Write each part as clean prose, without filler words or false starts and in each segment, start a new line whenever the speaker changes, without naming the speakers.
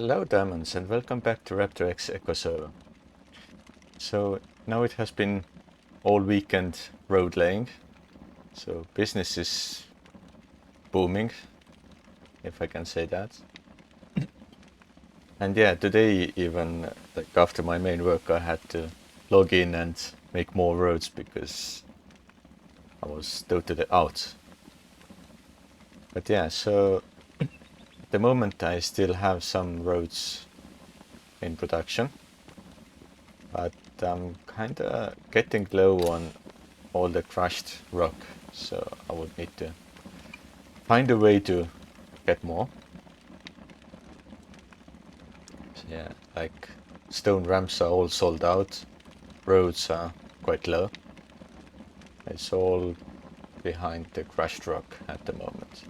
Hello diamonds and welcome back to Raptor X-eco-server. So now it has been all weekend road laying, so business is booming, if I can say that. And yeah, today even like after my main work I had to log in and make more roads because I was totally out. But yeah, so at the moment I still have some roads in production, but I'm kinda getting low on all the crushed rock, so I would need to find a way to get more. So yeah, like stone ramps are all sold out, roads are quite low. It's all behind the crushed rock at the moment.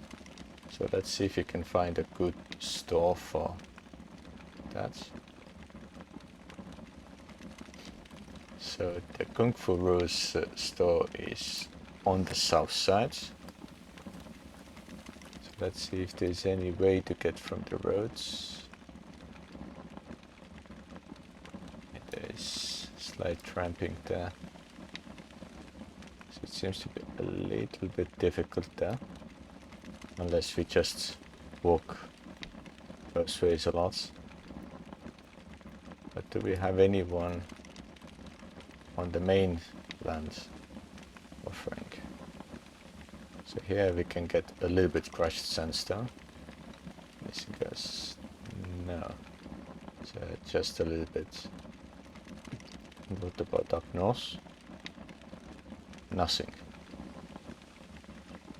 So let's see if you can find a good store for that. So the Kung Fu Rose store is on the south side. So let's see if there's any way to get from the roads. There's slight tramping there. So it seems to be a little bit difficult there. Unless we just walk those ways a lot. But do we have anyone on the main land offering? So here we can get a little bit crushed sandstone. This goes no. So just a little bit. What about up north? Nothing.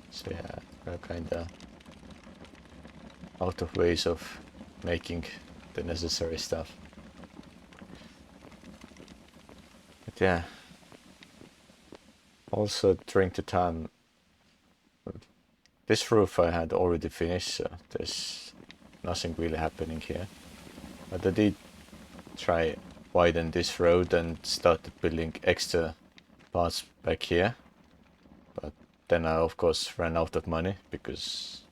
So yeah, we're kinda out of ways of making the necessary stuff. But yeah. Also during the time, this roof I had already finished, so there's nothing really happening here. But I did try widen this road and started building extra parts back here. But then I of course ran out of money because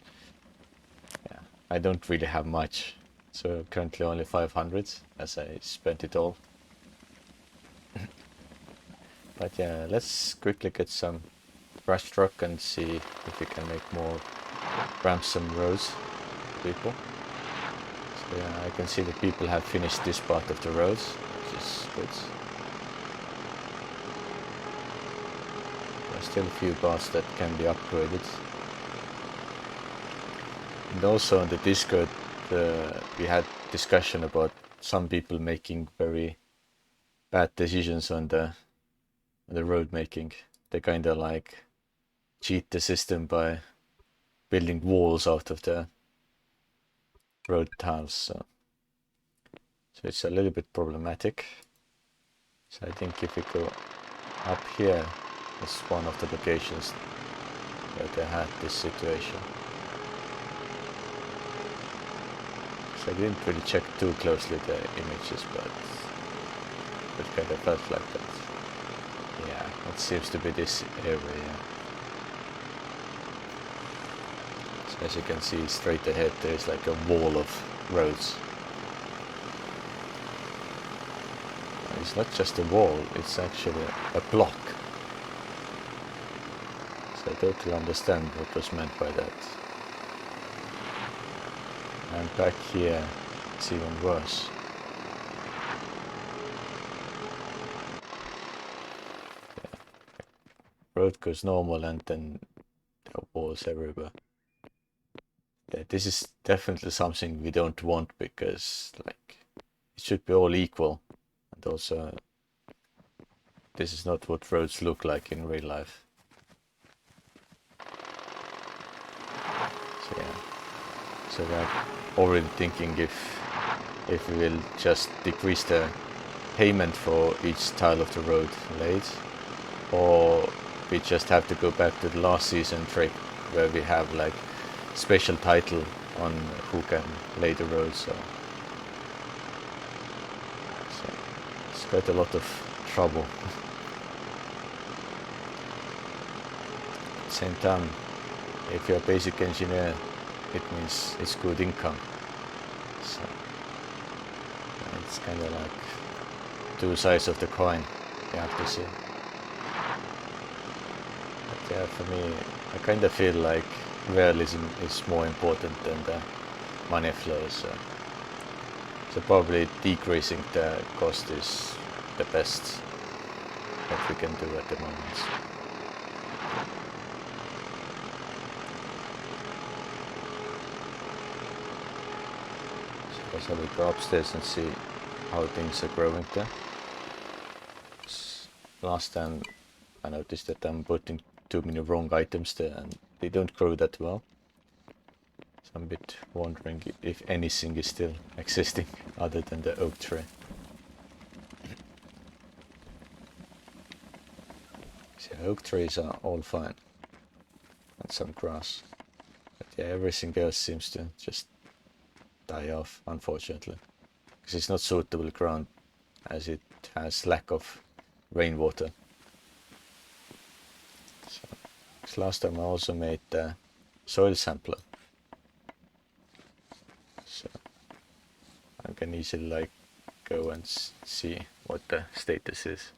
yeah, I don't really have much. So currently only 500 as I spent it all. But yeah, let's quickly get some brush truck and see if we can make more ramps and roads for people. So yeah, I can see that people have finished this part of the roads, which is good. There are still a few parts that can be upgraded. And also on the Discord we had discussion about some people making very bad decisions on the road making. They kinda like cheat the system by building walls out of the road tiles, so it's a little bit problematic. So I think if we go up here, it's one of the locations where they had this situation. So I didn't really check too closely the images, but it kind of felt like that. Yeah, it seems to be this area. So as you can see straight ahead there's like a wall of roads. It's not just a wall, it's actually a block. So I totally understand what was meant by that. And back here it's even worse. Yeah. Road goes normal and then there are walls everywhere. Yeah, this is definitely something we don't want because like it should be all equal. And also, this is not what roads look like in real life. So yeah, so we're already thinking if we will just decrease the payment for each tile of the road laid, or we just have to go back to the last season trick where we have like special title on who can lay the road. So it's quite a lot of trouble. At the same time, if you're a basic engineer, it means it's good income. So It's kind of like two sides of the coin, you have to see. But yeah, for me, I kind of feel like realism is more important than the money flow, so probably decreasing the cost is the best that we can do at the moment. So shall we go upstairs and see how things are growing there? Last time I noticed that I'm putting too many wrong items there and they don't grow that well. So I'm a bit wondering if anything is still existing other than the oak tree. So oak trees are all fine. And some grass. But yeah, everything else seems to just die off, unfortunately. Because it's not suitable ground as it has lack of rainwater. So last time I also made the soil sampler. So I can easily like go and see what the status is.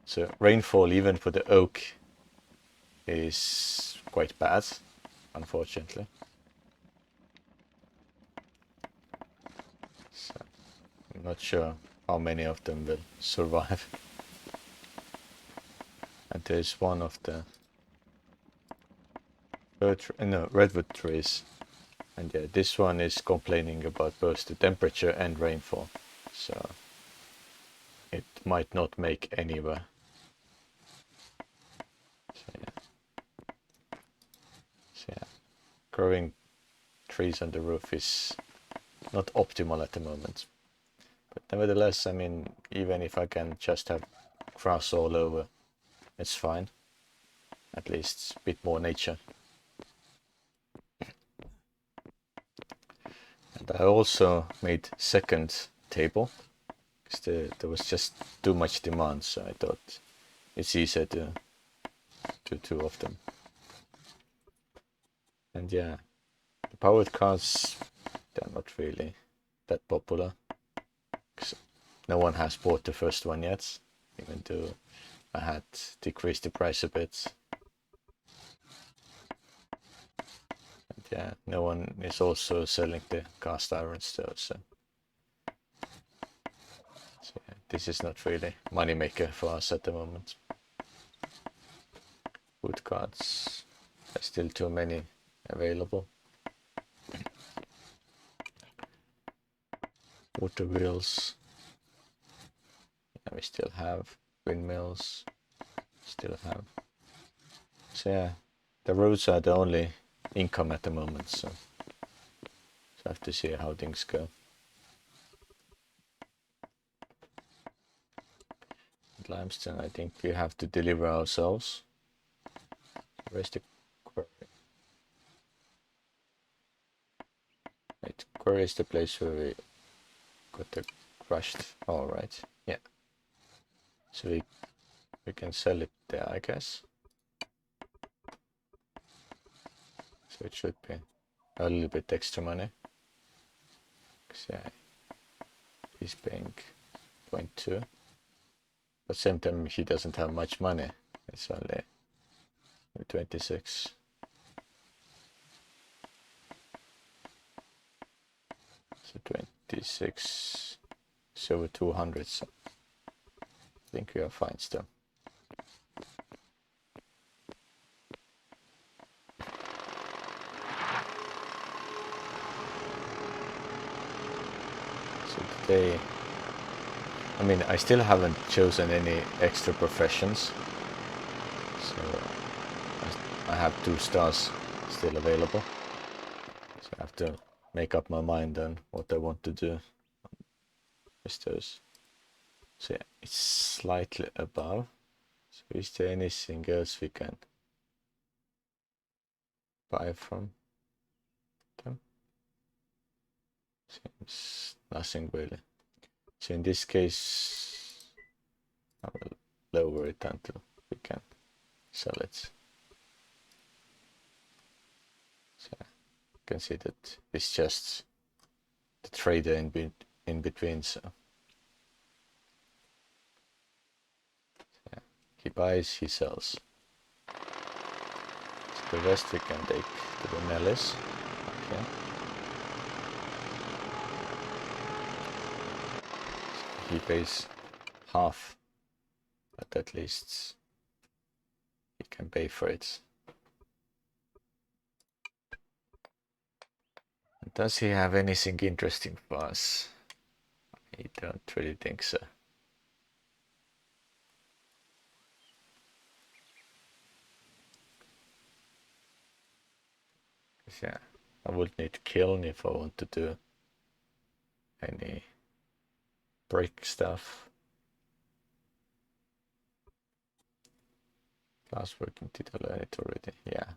So rainfall even for the oak is quite bad, unfortunately. So I'm not sure how many of them will survive. And there's one of the redwood trees. And yeah, this one is complaining about both the temperature and rainfall. So it might not make anywhere. So yeah, growing trees on the roof is not optimal at the moment. But nevertheless, I mean, even if I can just have grass all over, it's fine. At least a bit more nature. And I also made second table because there was just too much demand, so I thought it's easier to do two of them. And yeah, the powered cars, they're not really that popular because no one has bought the first one yet, even though I had decreased the price a bit. And yeah, no one is also selling the cast iron stove, so yeah, this is not really money maker for us at the moment. Wood cards, there's still too many available. Water wheels, yeah, we still have windmills, still have. So yeah, the roads are the only income at the moment, so I have to see how things go. Limestone, I think we have to deliver ourselves. Where's the quarry? Right, quarry is the place where we got the crushed. All right, yeah. So we can sell it there, I guess. So it should be a little bit extra money. Yeah, he's paying 0.2. But same time he doesn't have much money. It's only 26. So 26 is over 200, so I think we are fine still. So today, I mean, I still haven't chosen any extra professions, so I have 2 stars still available. So I have to make up my mind on what I want to do with those. So yeah, it's slightly above. So is there anything else we can buy from them? Seems nothing really. So in this case, I will lower it until we can sell it. So you can see that it's just the trader in in between. So yeah, he buys, he sells. So the rest we can take to the Nellis. Okay. He pays half, but at least he can pay for it. Does he have anything interesting for us? I don't really think so. Yeah, I would need kiln if I want to do any brick stuff. Class working, did I learn it already? Yeah.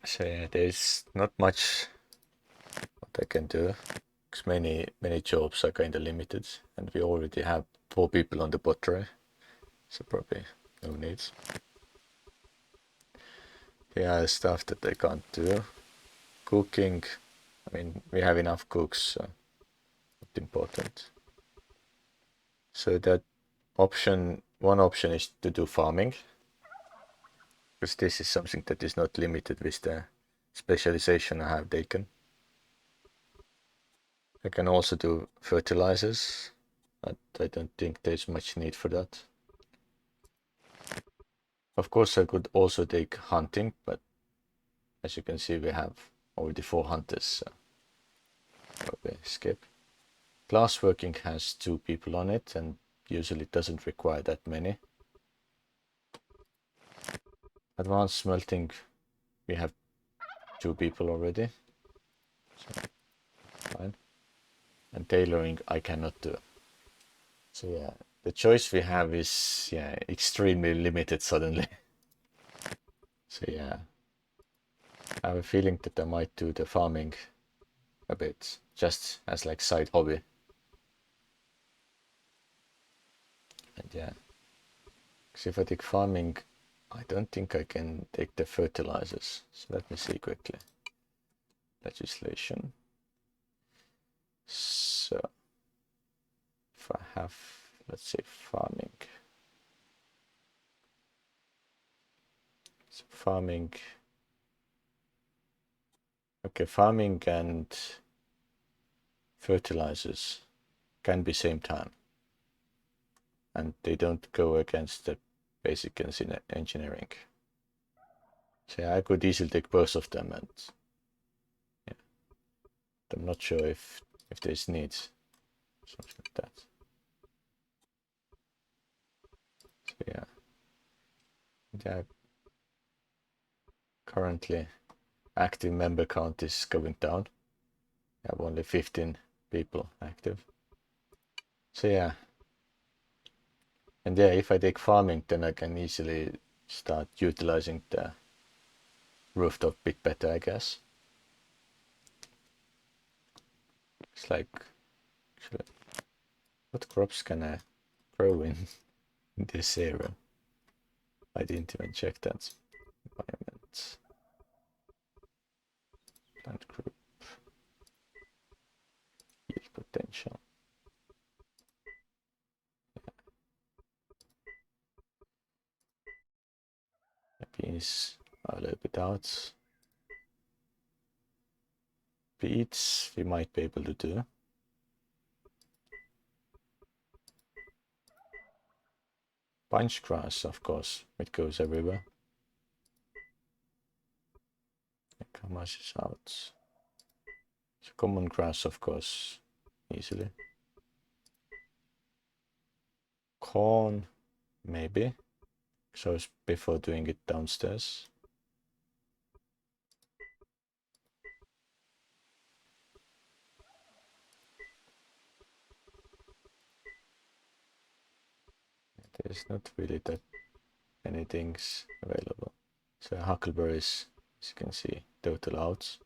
So yeah, there's not much what I can do, because many jobs are kind of limited, and we already have 4 people on the bot tray, so probably no needs. Yeah, stuff that I can't do. Cooking, I mean, we have enough cooks, so not important. So that one option is to do farming, because this is something that is not limited with the specialization I have taken. I can also do fertilizers, but I don't think there's much need for that. Of course, I could also take hunting, but as you can see, we have already 4 hunters, so probably skip. Glassworking has 2 people on it, and usually doesn't require that many. Advanced smelting, we have 2 people already, so fine. And tailoring I cannot do. So yeah, the choice we have is extremely limited suddenly. So yeah, I have a feeling that I might do the farming a bit, just as like side hobby. And yeah, because if I take farming, I don't think I can take the fertilizers. So let me see quickly. Legislation. So if I have, let's say, farming. So farming. Okay, farming and fertilizers can be same time, and they don't go against the basic engineering. So yeah, I could easily take both of them, and yeah, I'm not sure if there's needs, something like that. So yeah, currently active member count is going down. I have only 15 people active. So yeah, and yeah, if I take farming, then I can easily start utilizing the rooftop a bit better, I guess. It's like, actually, what crops can I grow in this area? I didn't even check that. Environment, plant group, yield potential. Beans are a little bit out. Beets we might be able to do. Bunch grass, of course, it goes everywhere. How much is out? So common grass, of course, easily. Corn, maybe. So it's before doing it downstairs. There's not really that many things available. So huckleberries, as you can see, total outs.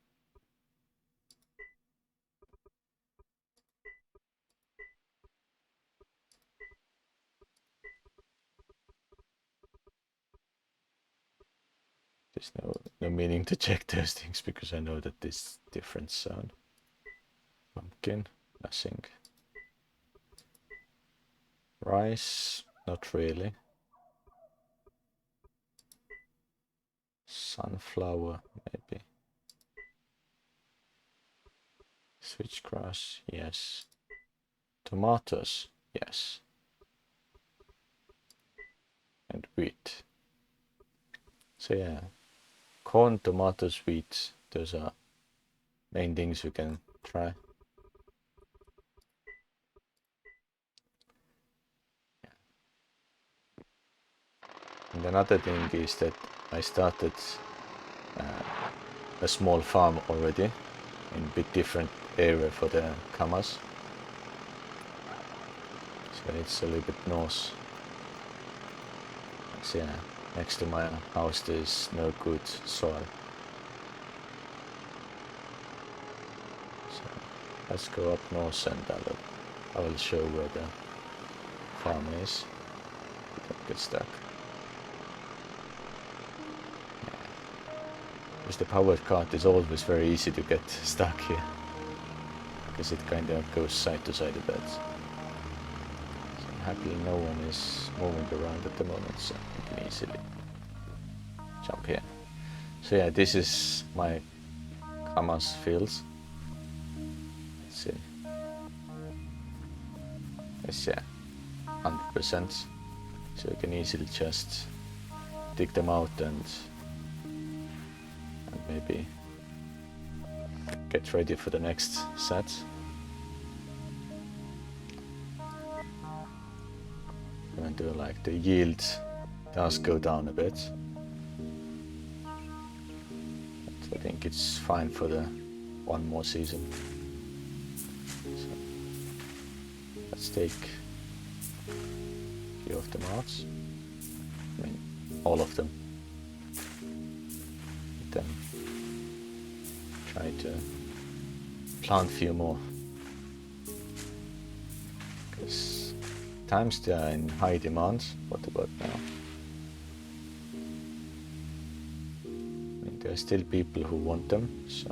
There's no meaning to check those things because I know that this different sound. Pumpkin, nothing. Rice, not really. Sunflower, maybe. Switchgrass, yes. Tomatoes, yes. And wheat. So yeah, corn, tomatoes, wheat, those are main things we can try. And another thing is that I started a small farm already in a bit different area for the camas. So it's a little bit north. So yeah, next to my house there's no good soil. So let's go up north and I will show where the farm is. Don't get stuck. With the powered cart it's always very easy to get stuck here, because it kind of goes side to side a bit. So happily no one is moving around at the moment, so you can easily jump here. So yeah, this is my camas fields. Let's see. Yes, yeah, 100%. So you can easily just dig them out and maybe get ready for the next set. And do like the yield does go down a bit. But I think it's fine for the one more season. So let's take a few of them out. I mean, all of them. Then try to plant a few more, because times they are in high demand. What about now? I mean, there are still people who want them, so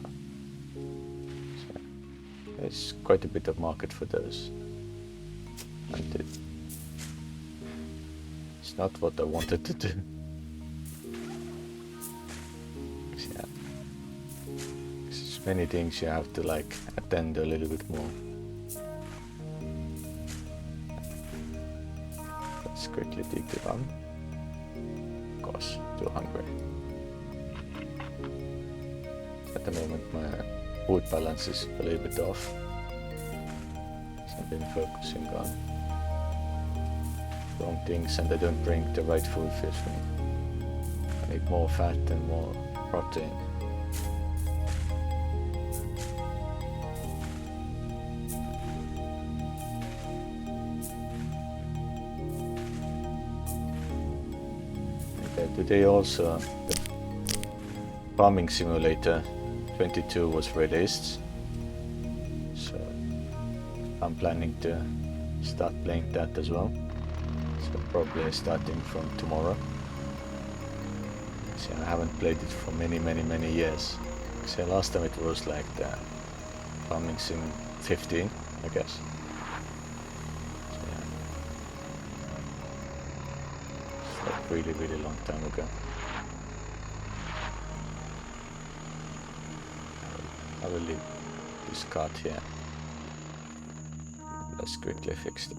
there's quite a bit of market for those. And it's not what I wanted to do. Many things you have to like attend a little bit more. Let's quickly dig the run. Gosh, too hungry. At the moment my food balance is a little bit off, so I've been focusing on wrong things and I don't bring the right food with me. I need more fat and more protein. Today also the Farming Simulator 22 was released, so I'm planning to start playing that as well, so probably starting from tomorrow. So I haven't played it for many years. So last time it was like the Farming Sim 15, I guess. Really long time ago. I will leave this card here. Let's quickly fix it.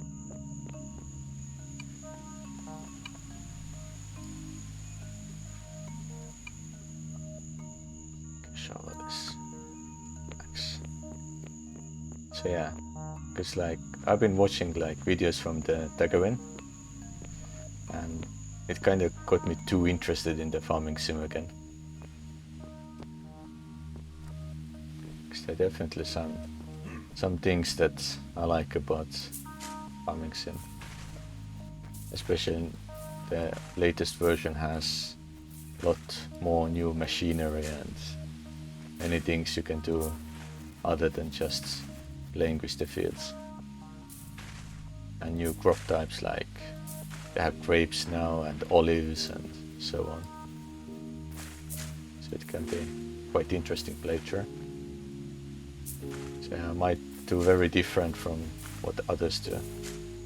Show this. Max. So yeah, because like I've been watching like videos from the Daggerwin, and it kind of got me too interested in the farming sim again. Because there are definitely some things that I like about farming sim. Especially the latest version has a lot more new machinery and many things you can do other than just playing with the fields. And new crop types, like they have grapes now and olives and so on. so it can be quite interesting playthrough. So I might do very different from what others do.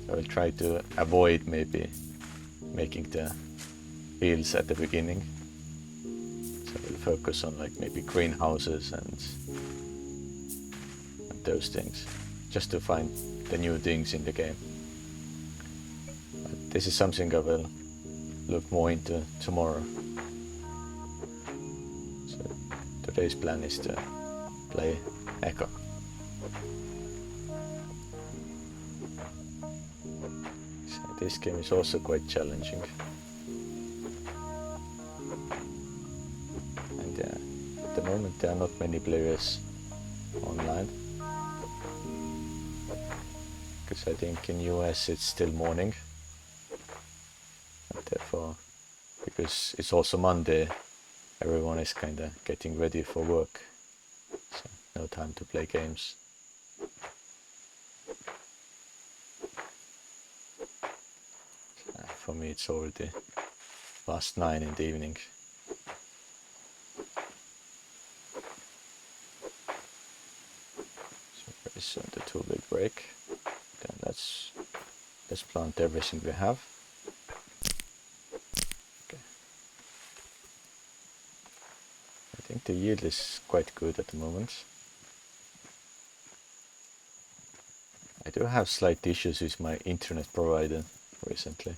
So I'll try to avoid maybe making the fields at the beginning. So we'll focus on like maybe greenhouses and those things, just to find the new things in the game. But this is something I will look more into tomorrow. So today's plan is to play Echo. So this game is also quite challenging. And at the moment there are not many players online. Because I think in US it's still morning. And therefore, because it's also Monday, everyone is kinda getting ready for work. So no time to play games. For me it's already past 9 in the evening. So very soon the 2-week break. Then let's plant everything we have. Okay. I think the yield is quite good at the moment. I do have slight issues with my internet provider recently.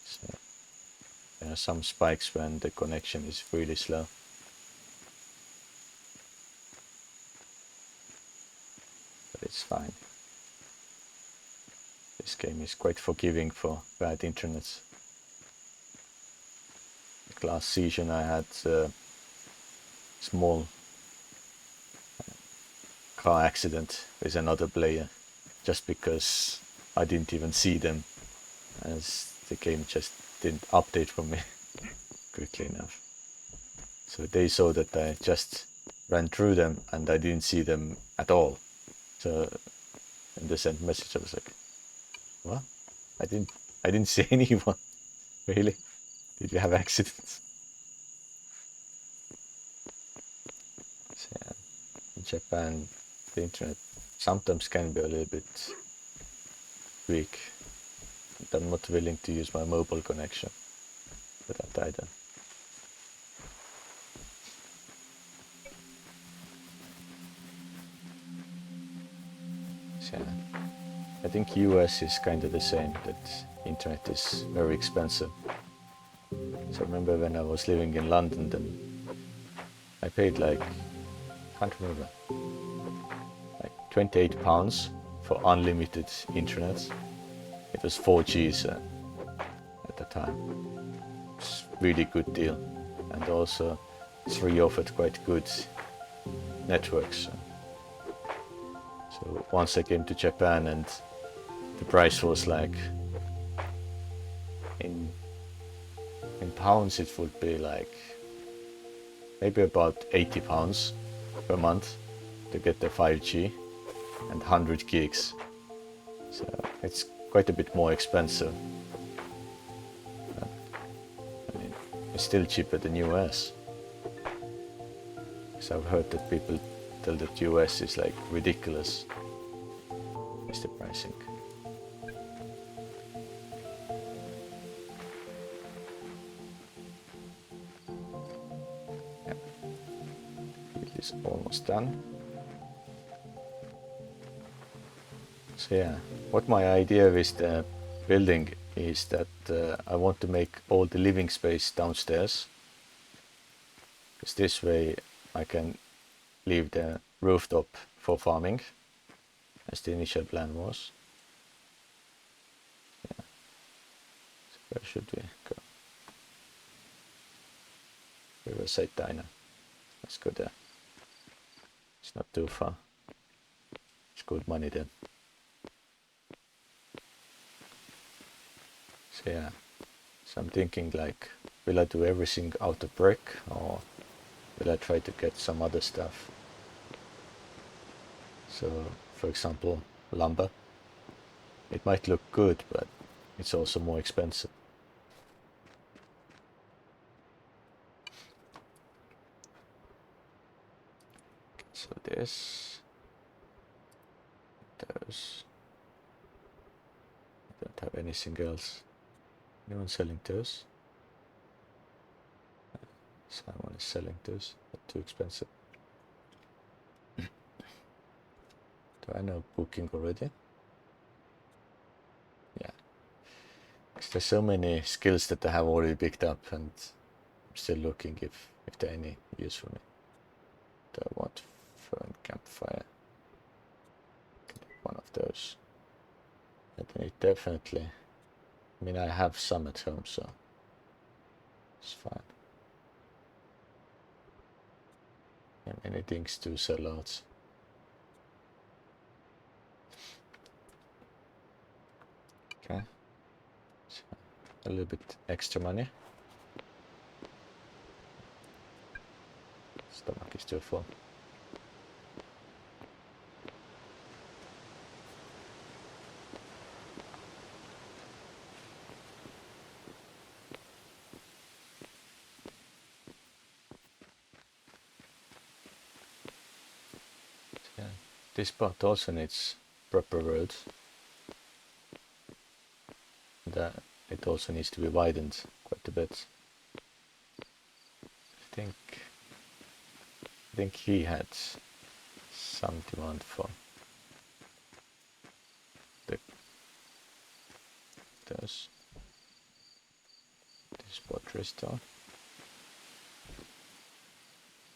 So there are some spikes when the connection is really slow. But it's fine. This game is quite forgiving for bad internet. Like last season I had a small car accident with another player just because I didn't even see them, as the game just didn't update for me quickly enough. So they saw that I just ran through them and I didn't see them at all. So when they sent a message I was like, what? I didn't see anyone. Really? Did you have accidents? So yeah, in Japan the internet sometimes can be a little bit weak. And I'm not willing to use my mobile connection for that either. So yeah, I think US is kind of the same, that internet is very expensive. So I remember when I was living in London, then I paid like, can't remember, like £28 for unlimited internet. It was 4G at the time. It's a really good deal. And also 3 offered quite good networks. So once I came to Japan and the price was like, in pounds it would be like maybe about £80 per month to get the 5G and 100 gigs. So it's quite a bit more expensive. I mean, it's still cheaper than US. So I've heard that people tell that US is like ridiculous with the pricing. Yeah, it is almost done. So yeah, what my idea with the building is that I want to make all the living space downstairs, because this way I can leave the rooftop for farming, as the initial plan was. Yeah. So where should we go? Riverside Diner. Let's go there. It's not too far. It's good money then. So yeah, so I'm thinking like, will I do everything out of brick, or will I try to get some other stuff? So for example, lumber. It might look good, but it's also more expensive. So this, those. I don't have anything else. Anyone selling those? Someone is selling those, but too expensive. Do I know booking already? Yeah. Because there's so many skills that I have already picked up, and I'm still looking if there are any use for me. Do I want fern campfire? One of those. I think definitely. I mean, I have some at home, so it's fine. Yeah, many things to sell out. Okay. So a little bit extra money. Stomach is too full. Yeah. This part also needs proper roads. That it also needs to be widened quite a bit. I think he had some demand for those. This pottery store.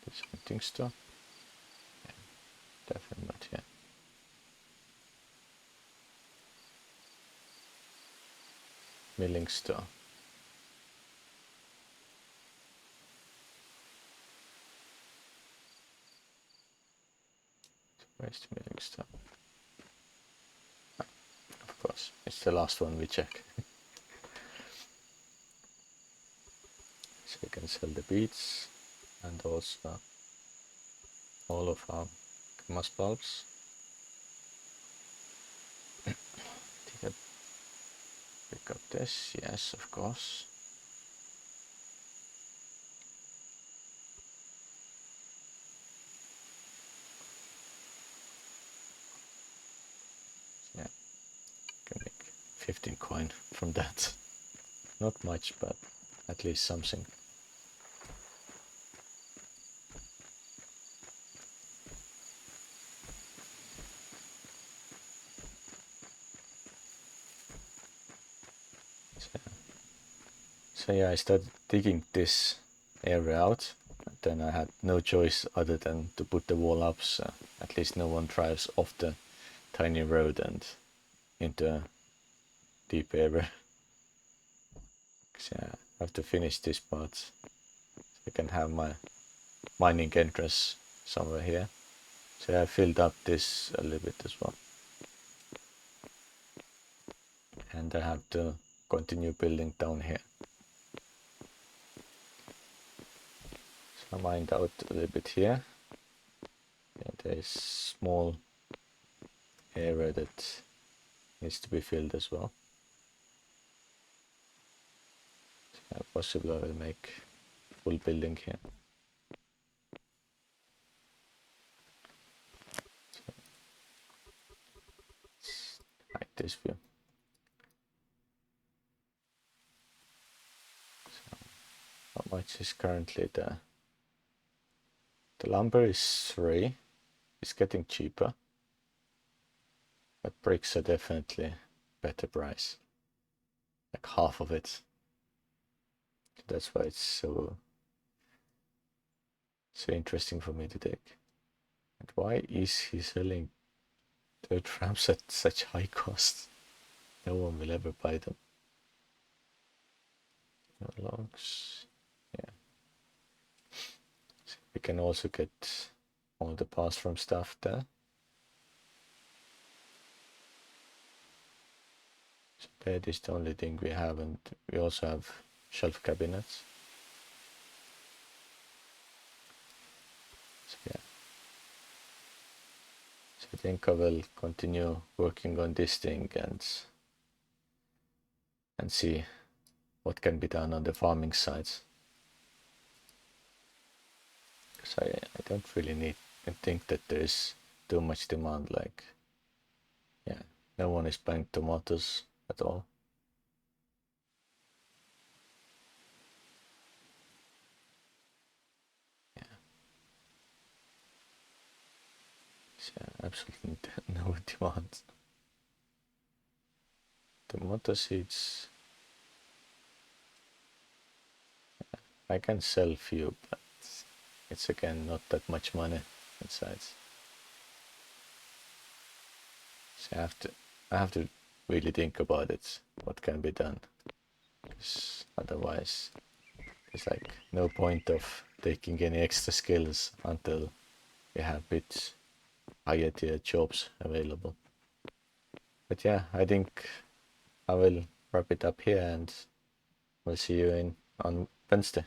This hunting store. Yeah, definitely not here. Milling store. Where's the milling store? Ah, of course, it's the last one we check. So we can sell the beads and also all of our mass bulbs. Did I pick up this? Yes, of course. Yeah, can make 15 coin from that. Not much, but at least something. So yeah, I started digging this area out. Then I had no choice other than to put the wall up, so at least no one drives off the tiny road and into a deep area. So yeah, I have to finish this part so I can have my mining entrance somewhere here. So I filled up this a little bit as well. And I have to continue building down here. So I mined out a little bit here. Yeah, there is small area that needs to be filled as well. So possibly I will make full building here. So like this view. So how much is currently the lumber is 3. It's getting cheaper. But bricks are definitely better price. Like half of it. So that's why it's so interesting for me to take. And why is he selling dirt ramps at such high cost? No one will ever buy them. No logs. Yeah. So we can also get all the pass from stuff there. So bed is the only thing we have, and we also have shelf cabinets. So yeah. So I think I will continue working on this thing and see what can be done on the farming side. Because I don't really need I think that there's too much demand. Like, yeah, no one is buying tomatoes at all. Yeah, absolutely no demand. Tomato seeds, I can sell few, but it's again not that much money inside. So I have to really think about it, what can be done, because otherwise there's like no point of taking any extra skills until you have bit higher tier jobs available. But yeah, I think I will wrap it up here, and we'll see you on Wednesday.